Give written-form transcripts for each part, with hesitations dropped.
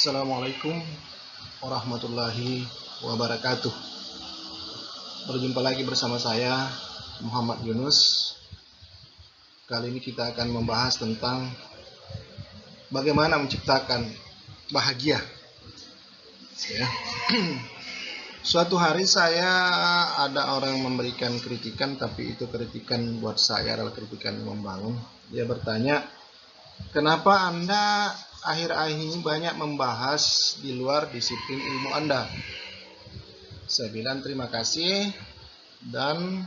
Assalamualaikum warahmatullahi wabarakatuh. Berjumpa lagi bersama saya Muhammad Yunus. Kali ini kita akan membahas tentang bagaimana menciptakan bahagia. Ya. Suatu hari ada orang memberikan kritikan, tapi itu kritikan buat saya adalah kritikan yang membangun. Dia bertanya, kenapa Anda akhir-akhir ini banyak membahas di luar disiplin ilmu Anda? Saya bilang terima kasih, dan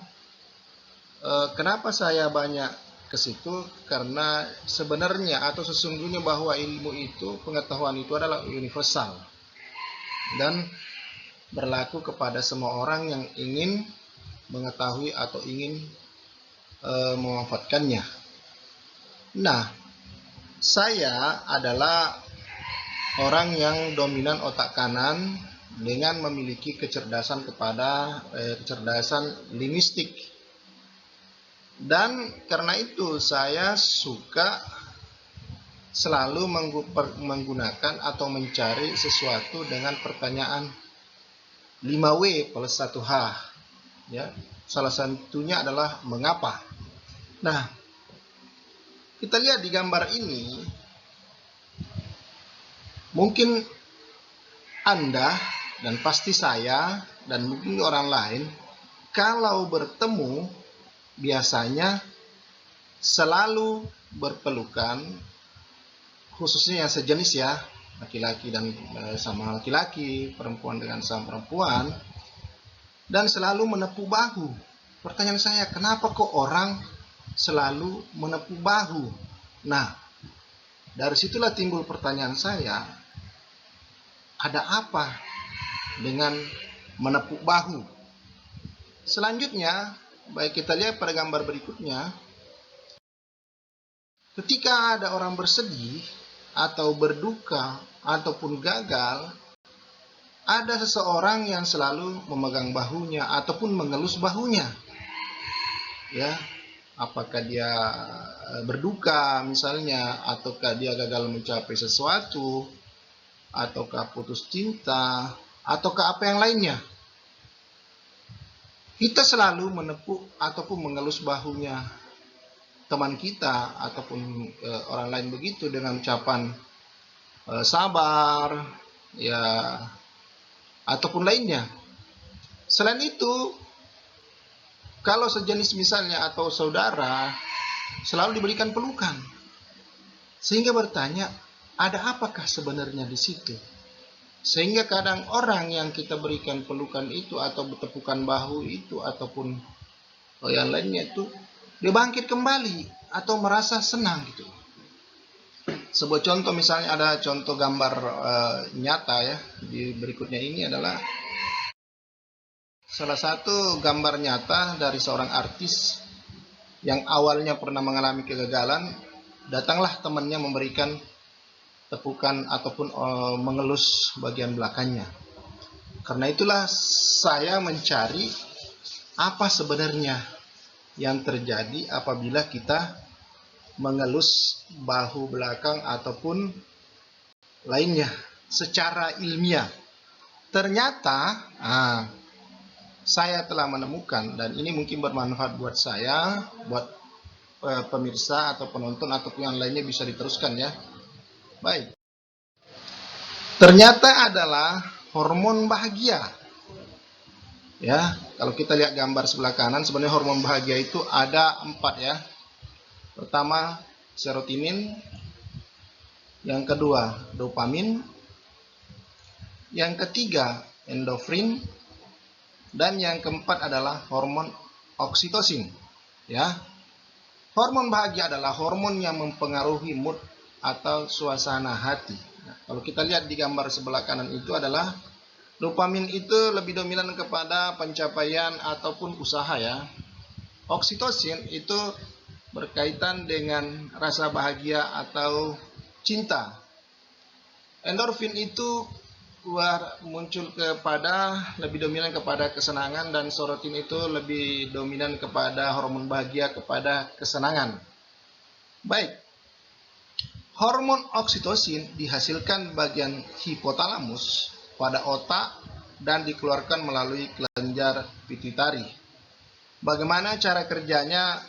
kenapa saya banyak ke situ, karena sebenarnya atau sesungguhnya bahwa ilmu itu, pengetahuan itu adalah universal dan berlaku kepada semua orang yang ingin mengetahui atau ingin memanfaatkannya. Nah, saya adalah orang yang dominan otak kanan dengan memiliki kecerdasan kecerdasan linguistik. Dan karena itu saya suka selalu menggunakan atau mencari sesuatu dengan pertanyaan 5W plus 1H. Ya, salah satunya adalah mengapa. Nah, kita lihat di gambar ini, mungkin Anda dan pasti saya dan mungkin orang lain kalau bertemu biasanya selalu berpelukan, khususnya yang sejenis ya, laki-laki dan sama laki-laki, perempuan dengan sama perempuan, dan selalu menepuk bahu. Pertanyaan saya, kenapa kok orang selalu menepuk bahu? Nah, dari situlah timbul pertanyaan saya, ada apa dengan menepuk bahu? Selanjutnya, baik kita lihat pada gambar berikutnya, ketika ada orang bersedih atau berduka ataupun gagal, ada seseorang yang selalu memegang bahunya ataupun mengelus bahunya. Ya, apakah dia berduka misalnya, ataukah dia gagal mencapai sesuatu, ataukah putus cinta, ataukah apa yang lainnya. Kita selalu menepuk ataupun mengelus bahunya teman kita ataupun orang lain begitu dengan ucapan sabar, ya, ataupun lainnya. Selain itu, kalau sejenis misalnya atau saudara, selalu diberikan pelukan. Sehingga bertanya, ada apakah sebenarnya di situ? Sehingga kadang orang yang kita berikan pelukan itu atau tepukan bahu itu ataupun yang lainnya itu, dia bangkit kembali atau merasa senang gitu. Sebuah contoh, misalnya ada contoh gambar nyata ya, di berikutnya ini adalah salah satu gambar nyata dari seorang artis yang awalnya pernah mengalami kegagalan. Datanglah temannya memberikan tepukan ataupun mengelus bagian belakangnya. Karena itulah saya mencari apa sebenarnya yang terjadi apabila kita mengelus bahu belakang ataupun lainnya secara ilmiah. Ternyata saya telah menemukan, dan ini mungkin bermanfaat buat saya, buat pemirsa atau penonton ataupun yang lainnya bisa diteruskan ya. Baik. Ternyata adalah hormon bahagia. Ya, kalau kita lihat gambar sebelah kanan, sebenarnya hormon bahagia itu ada 4 ya. Pertama, serotonin. Yang kedua, dopamin. Yang ketiga, endorfin. Dan yang keempat adalah hormon oksitosin. Ya, hormon bahagia adalah hormon yang mempengaruhi mood atau suasana hati. Nah, kalau kita lihat di gambar sebelah kanan itu adalah dopamin itu lebih dominan kepada pencapaian ataupun usaha ya. Oksitosin itu berkaitan dengan rasa bahagia atau cinta. Endorfin itu muncul lebih dominan kepada kesenangan, dan serotonin itu lebih dominan kepada hormon bahagia, kepada kesenangan. Baik, Hormon oksitosin dihasilkan bagian hipotalamus pada otak dan dikeluarkan melalui kelenjar pituitari. Bagaimana cara kerjanya?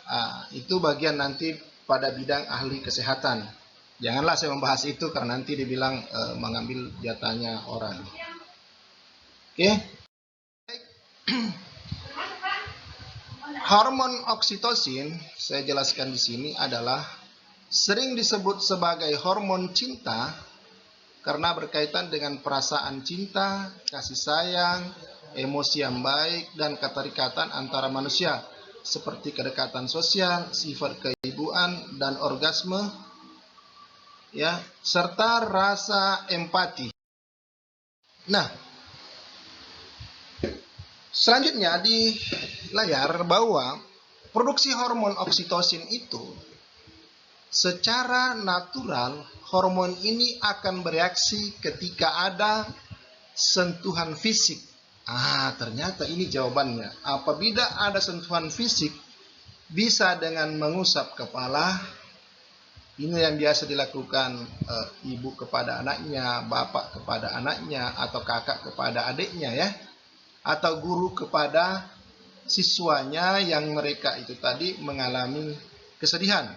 Itu bagian nanti pada bidang ahli kesehatan. Janganlah saya membahas itu karena nanti dibilang mengambil jatahnya orang. Oke. Hormon oksitosin, saya jelaskan di sini, adalah sering disebut sebagai hormon cinta karena berkaitan dengan perasaan cinta, kasih sayang, emosi yang baik, dan keterikatan antara manusia, seperti kedekatan sosial, sifat keibuan, dan orgasme, ya, serta rasa empati. Nah, selanjutnya di layar bahwa produksi hormon oksitosin itu secara natural, hormon ini akan bereaksi ketika ada sentuhan fisik. Ternyata ini jawabannya. Apabila ada sentuhan fisik, bisa dengan mengusap kepala. Ini yang biasa dilakukan ibu kepada anaknya, bapak kepada anaknya, atau kakak kepada adiknya, ya. Atau guru kepada siswanya yang mereka itu tadi mengalami kesedihan.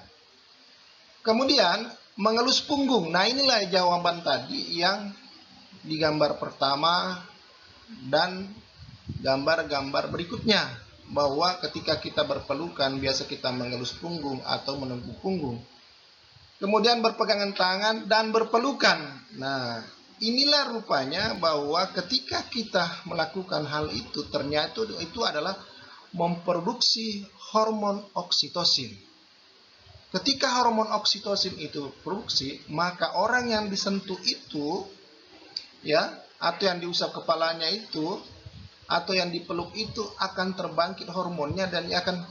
Kemudian mengelus punggung. Nah, inilah jawaban tadi yang di gambar pertama dan gambar-gambar berikutnya, bahwa ketika kita berpelukan biasa kita mengelus punggung atau menepuk punggung. Kemudian berpegangan tangan dan berpelukan. Nah, inilah rupanya bahwa ketika kita melakukan hal itu, ternyata itu adalah memproduksi hormon oksitosin. Ketika hormon oksitosin itu produksi, maka orang yang disentuh itu, ya, atau yang diusap kepalanya itu, atau yang dipeluk itu akan terbangkit hormonnya dan dia akan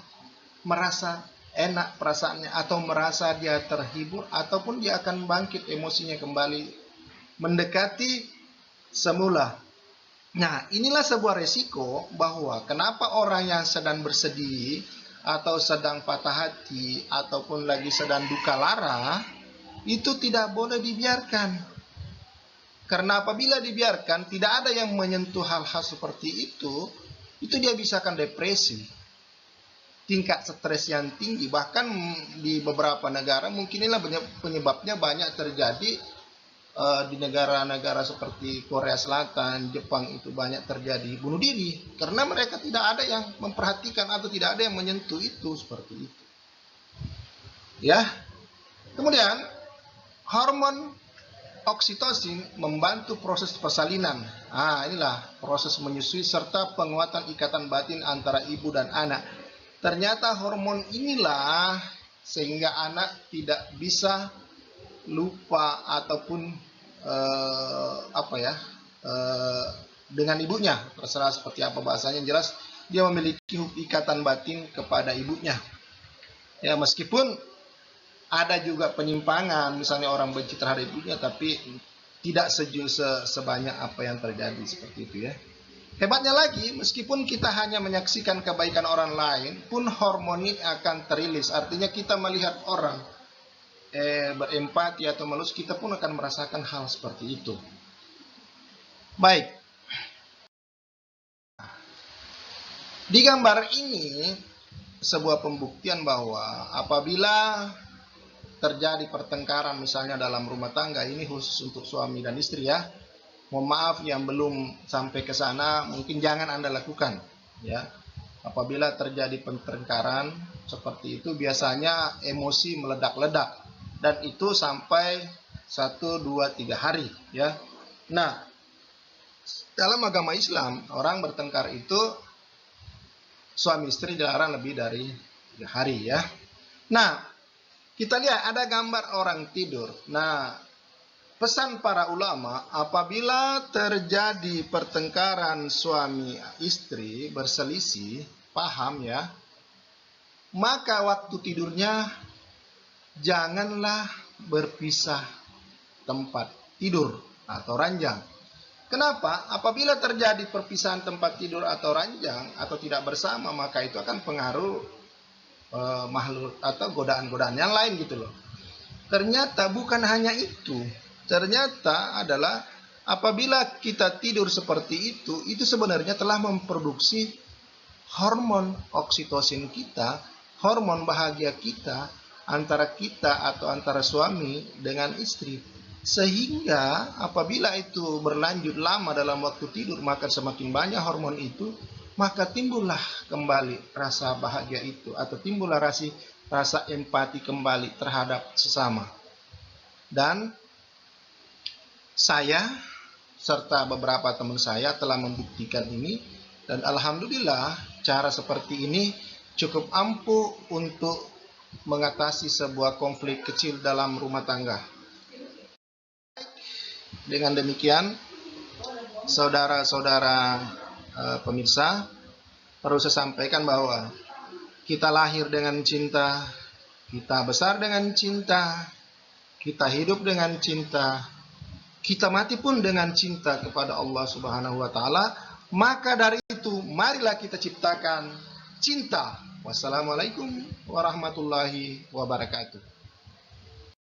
merasa enak perasaannya, atau merasa dia terhibur, ataupun dia akan bangkit emosinya kembali mendekati semula. Nah, inilah sebuah resiko bahwa kenapa orang yang sedang bersedih atau sedang patah hati ataupun lagi sedang duka lara itu tidak boleh dibiarkan. Karena apabila dibiarkan, tidak ada yang menyentuh hal-hal seperti itu dia bisa akan depresi, tingkat stres yang tinggi. Bahkan di beberapa negara mungkin inilah penyebabnya banyak terjadi di negara-negara seperti Korea Selatan, Jepang, itu banyak terjadi bunuh diri karena mereka tidak ada yang memperhatikan atau tidak ada yang menyentuh itu, seperti itu. Ya. Kemudian hormon oksitosin membantu proses persalinan. Inilah proses menyusui serta penguatan ikatan batin antara ibu dan anak. Ternyata hormon inilah sehingga anak tidak bisa lupa ataupun dengan ibunya, terserah seperti apa bahasanya, jelas dia memiliki ikatan batin kepada ibunya. Ya, meskipun ada juga penyimpangan, misalnya orang benci terhadap ibunya, tapi tidak sebanyak apa yang terjadi seperti itu, ya. Hebatnya lagi, meskipun kita hanya menyaksikan kebaikan orang lain, pun hormon ini akan terilis. Artinya kita melihat orang berempati atau melus, kita pun akan merasakan hal seperti itu. Baik. Di gambar ini sebuah pembuktian bahwa apabila terjadi pertengkaran misalnya dalam rumah tangga, ini khusus untuk suami dan istri, ya. Mohon maaf yang belum sampai ke sana, mungkin jangan Anda lakukan, ya. Apabila terjadi pertengkaran seperti itu, biasanya emosi meledak-ledak. Dan itu sampai 1, 2, 3 hari, ya. Nah, dalam agama Islam, orang bertengkar itu suami istri dilarang lebih dari 3 hari, ya. Nah, kita lihat ada gambar orang tidur. Nah, pesan para ulama, apabila terjadi pertengkaran suami istri berselisih paham, ya, maka waktu tidurnya janganlah berpisah tempat tidur atau ranjang. Kenapa? Apabila terjadi perpisahan tempat tidur atau ranjang atau tidak bersama, maka itu akan pengaruh makhluk atau godaan-godaan yang lain, gitu loh. ternyata bukan hanya itu. Ternyata adalah apabila kita tidur seperti itu sebenarnya telah memproduksi hormon oksitosin kita, hormon bahagia kita, antara kita atau antara suami dengan istri. Sehingga apabila itu berlanjut lama dalam waktu tidur, maka semakin banyak hormon itu, maka timbullah kembali rasa bahagia itu, atau timbullah rasa empati kembali terhadap sesama. Dan saya serta beberapa teman saya telah membuktikan ini, dan alhamdulillah cara seperti ini cukup ampuh untuk mengatasi sebuah konflik kecil dalam rumah tangga. Dengan demikian, saudara-saudara pemirsa, perlu saya sampaikan bahwa kita lahir dengan cinta, kita besar dengan cinta, kita hidup dengan cinta, kita mati pun dengan cinta kepada Allah Subhanahu wa Ta'ala. Maka dari itu, marilah kita ciptakan cinta. Wassalamualaikum warahmatullahi wabarakatuh.